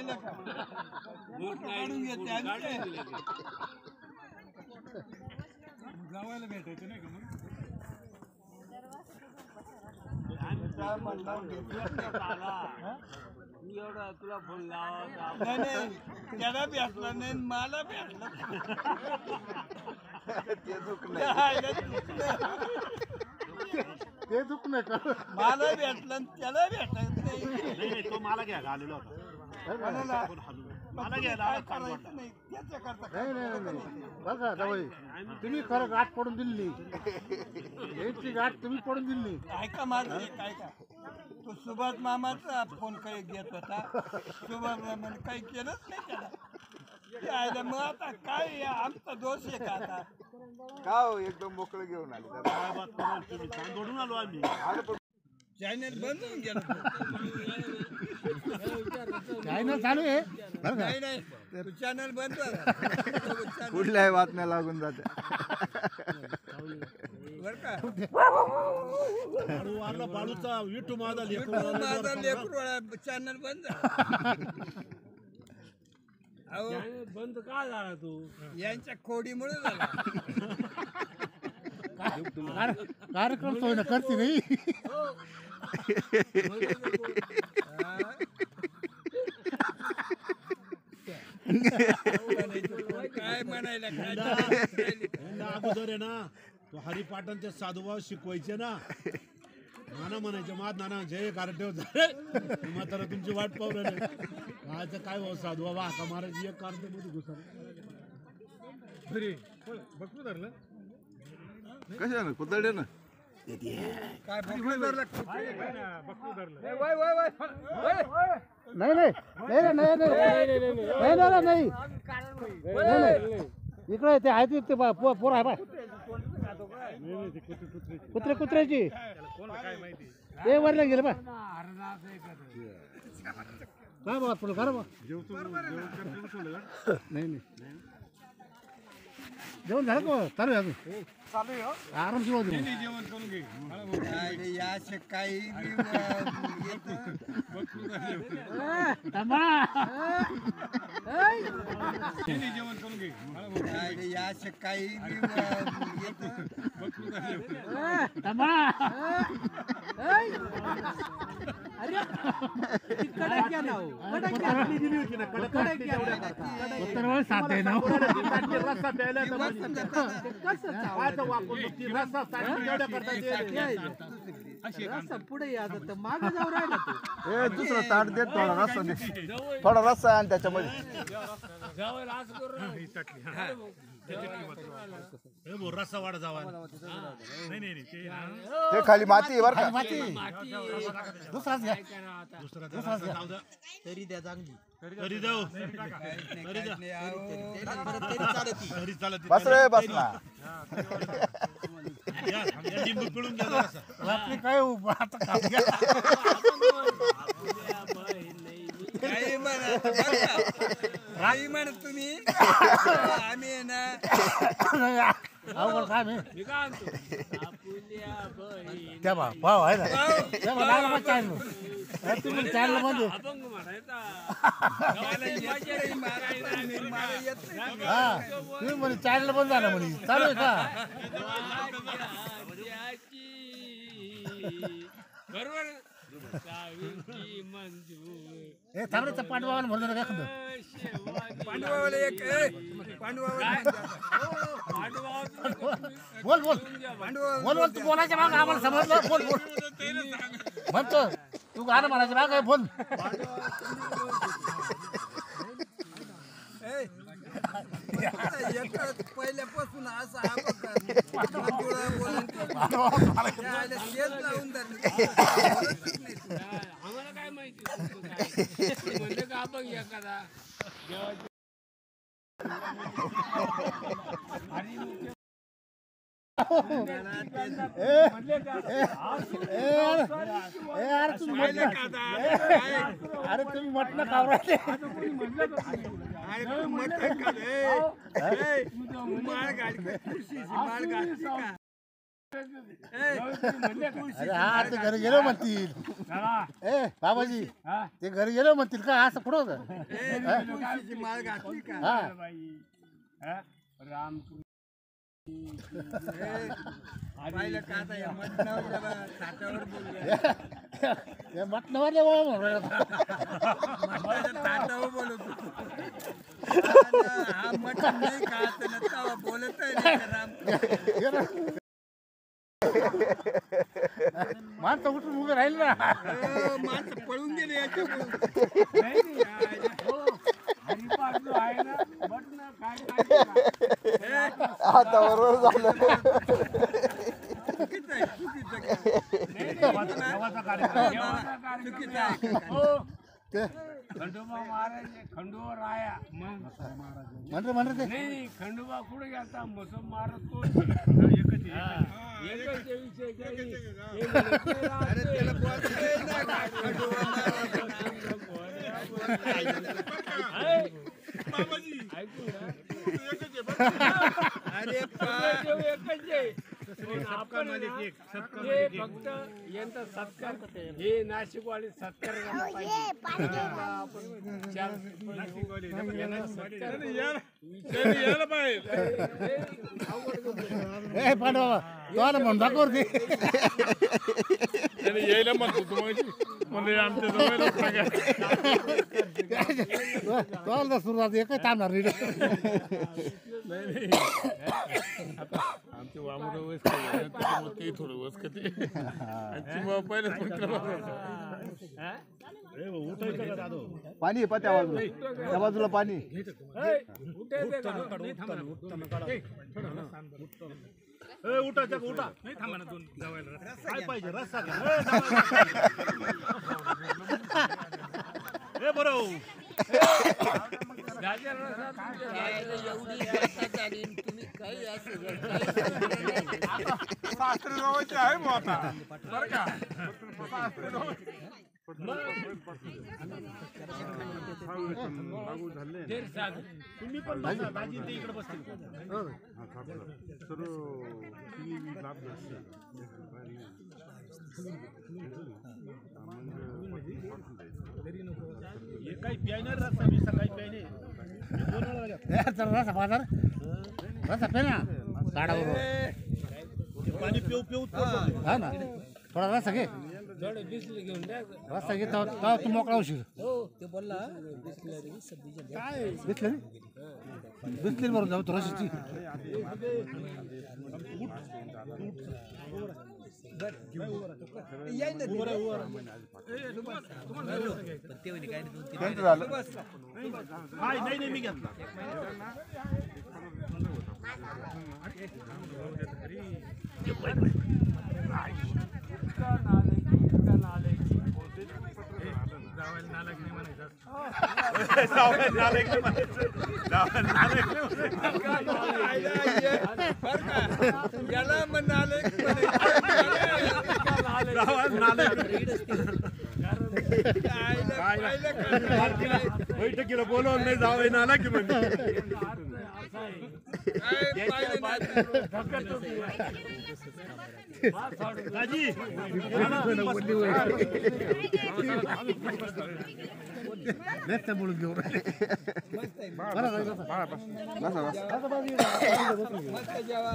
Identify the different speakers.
Speaker 1: पाहिलं का काढून घेते
Speaker 2: जावायला भेटायचं नाही का मग
Speaker 1: एवढा तुला फोन लावा नाही त्याला भेटला नाही मला भेटला
Speaker 2: ते दुखणं का
Speaker 1: मला भेटलं त्याला भेटत नाही
Speaker 3: तो मला घ्यायला आलेला होता मला घ्यायला आला करायचं
Speaker 1: नाही त्याच्या करता
Speaker 2: नाही बघा जावई तुम्ही खरं गाठ पडून दिली यांची गाठ तुम्ही पडून दिली
Speaker 1: ऐका माझं एक ऐका तो सुभाष मामाचा फोन काही घेत होता सुभाष मामाने काही केलंच नाही त्याला यायला मग आता काय आमचा दोष आहे का आता
Speaker 4: का हो एकदम मोकळं घेऊन आले
Speaker 3: जोडून आलो आम्ही
Speaker 1: चॅनल बंद होऊन गेलं
Speaker 2: चॅनल चालू आहे
Speaker 1: नाही नाही तू चॅनल बंद कर.
Speaker 4: कुठल्याही बातम्या लागून जाते
Speaker 1: बरं का
Speaker 3: वारला बाळूचा विठू माझा
Speaker 1: माझा लेकरवाळा चॅनल बंद झाला. अहो
Speaker 3: बंद का झाला तू
Speaker 1: यांच्या खोडीमुळे झाला
Speaker 2: कार्यक्रम सोय करते नाही
Speaker 1: काय म्हणायला
Speaker 3: अगोदर आहे ना तो हरिपाठांचे साधुभाव शिकवायचे ना नाना म्हणायचे मात नाना जय कारटेव झाले म्हातारा तुमची वाट पाहू राहिले कायचं काय भाऊ साधुभाव हाका मारायची एक कारटे मध्ये घुसा
Speaker 2: बघू धरलं
Speaker 4: कशानं कुदळे ना
Speaker 1: काय
Speaker 2: बघू धरलं नाही इकडे ते आहे ते पोर आहे बाय कुत्र्याची ते वरला गेलं बा काय बघा पुढे करा बा नाही जेवण झालं का चालू आहे अजून आराम सुरू
Speaker 1: जेवण करून घे या काही जेवण करून घे या काही
Speaker 2: साथ आहे ना
Speaker 1: पुढे मागे जाऊ राहिला
Speaker 4: दुसरा ताट देत थोडा रस्सा दे थोडा रस्सा आणि त्याच्यामध्ये
Speaker 3: रस्सा वाढ जावा नाही
Speaker 4: ते खाली माती आहे बरं का
Speaker 2: दुसराच घ्या
Speaker 1: तरी द्या चांगली
Speaker 3: तरी जाऊ तरी चालत
Speaker 4: बस रे बस ना
Speaker 3: लिंबू पिळून द्या
Speaker 2: रात्री काय आता काम घ्या
Speaker 1: काही म्हणा तुम्ही आम्ही आहे ना
Speaker 2: अवघड काय मी त्या भाव आहे ना त्या भाव तुम्ही चॅनल मध्ये हा तुम्ही म्हणे चॅनल बंद झाला म्हणे चालू आहे का
Speaker 1: बरोबर
Speaker 2: हे थांबरेचा पांडवाला म्हणून काय खंद
Speaker 1: पांडवाला एक
Speaker 2: बोल बोल बोल तू बोलायच्या मागं आम्हाला समजलं बोल बोल म्हणतो तू गाणं म्हणायचं मागं आहे बोल
Speaker 1: पहिल्यापासून असं लावून आम्हाला काय माहिती म्हणजे का बघ एखादा
Speaker 2: अरे तुम्ही म्हटलं का
Speaker 1: माळ गाडी
Speaker 2: अरे हा ते घरी गेलो म्हणतील ए बाबाजी ते घरी गेलो म्हणतील का असं कुठं होतं
Speaker 1: तुळशीची माळ घातली का
Speaker 2: हा
Speaker 5: राम
Speaker 1: पाहिलं का आता या मटणावर ताटावर बोलले
Speaker 2: हे मटणावरले बाबा म्हणून राहिला.
Speaker 1: ताटावर बोलत होतो. हा मटण नाही खात ना तवा बोलतही नाही का राम.
Speaker 2: माणसं उठून उभे राहील ना
Speaker 1: माणसं पळून गेले याच्याकडून.
Speaker 5: हरिपाठ जो आहे ना बटन काय
Speaker 4: आता बरोबर झालं
Speaker 1: चुकीचं आहे, चुकीचं आहे.
Speaker 5: देवाचा कार्यक्रम
Speaker 1: चुकीचं आहे.
Speaker 2: ते
Speaker 5: खंडोबा महाराज खंडोबा राया मग
Speaker 2: म्हणते ते
Speaker 5: नाही खंडोबा कुठे गेलता मसम महाराज तो एकच विषय
Speaker 1: अरे त्याला बोलता येत नाही का? खंडोबा अरे
Speaker 5: एकच आहे आपण हे फक्त यांचा सत्कार हे नाशिकवाले सत्कार करायला पाहिजे आपण चार यांना सत्कार यायला पाहिजे
Speaker 2: ए पांडवा तो आला म्हणून दाखव रे
Speaker 3: यायला म्हणतो तुम्हाला म्हणजे आमच्या जवळ
Speaker 2: तो आला सुरुवात एकच थांबणार रे
Speaker 3: आमचे वामन वयस काही थोडं वस कधी पहिलेच उठायचं का दादो
Speaker 4: पाणी आहे पा त्या बाजूला त्या बाजूला पाणी
Speaker 3: उठायचं का उठा नाही थांबा ना दोन जावायला काय पाहिजे रस्सा का हे बरोबर
Speaker 1: तुम्ही काही असं
Speaker 3: शास्त्री जवळचे आहे मग आता बरं का तुम्ही पण बसा, दाजी ते इकडे बसतील हे काही प्यायणार रस्ता बिस्ता काही प्यायने
Speaker 2: चल रसा बाजार रसा पे ना गाडा बरोबर
Speaker 3: पाणी पिऊ पिऊ
Speaker 2: हा ना थोडा रसा घे
Speaker 5: थोडं बिसले घेऊन द्या
Speaker 2: रस्ता घे तेव्हा तू मोकळा होशील
Speaker 5: हो ते बोलला बिसलरी सब्जीच्या
Speaker 2: काय बिसलेरी बिसलेरी बरोबर जाऊ तू रशीची
Speaker 4: त्यांचं झालं
Speaker 3: नाही नाही मी घेतला
Speaker 1: याला म्हणाले
Speaker 3: बैठकीला बोलवलं नाही जावं नाला की म्हणजे दाजी
Speaker 2: बोलून घेऊ
Speaker 1: मस्त जेवा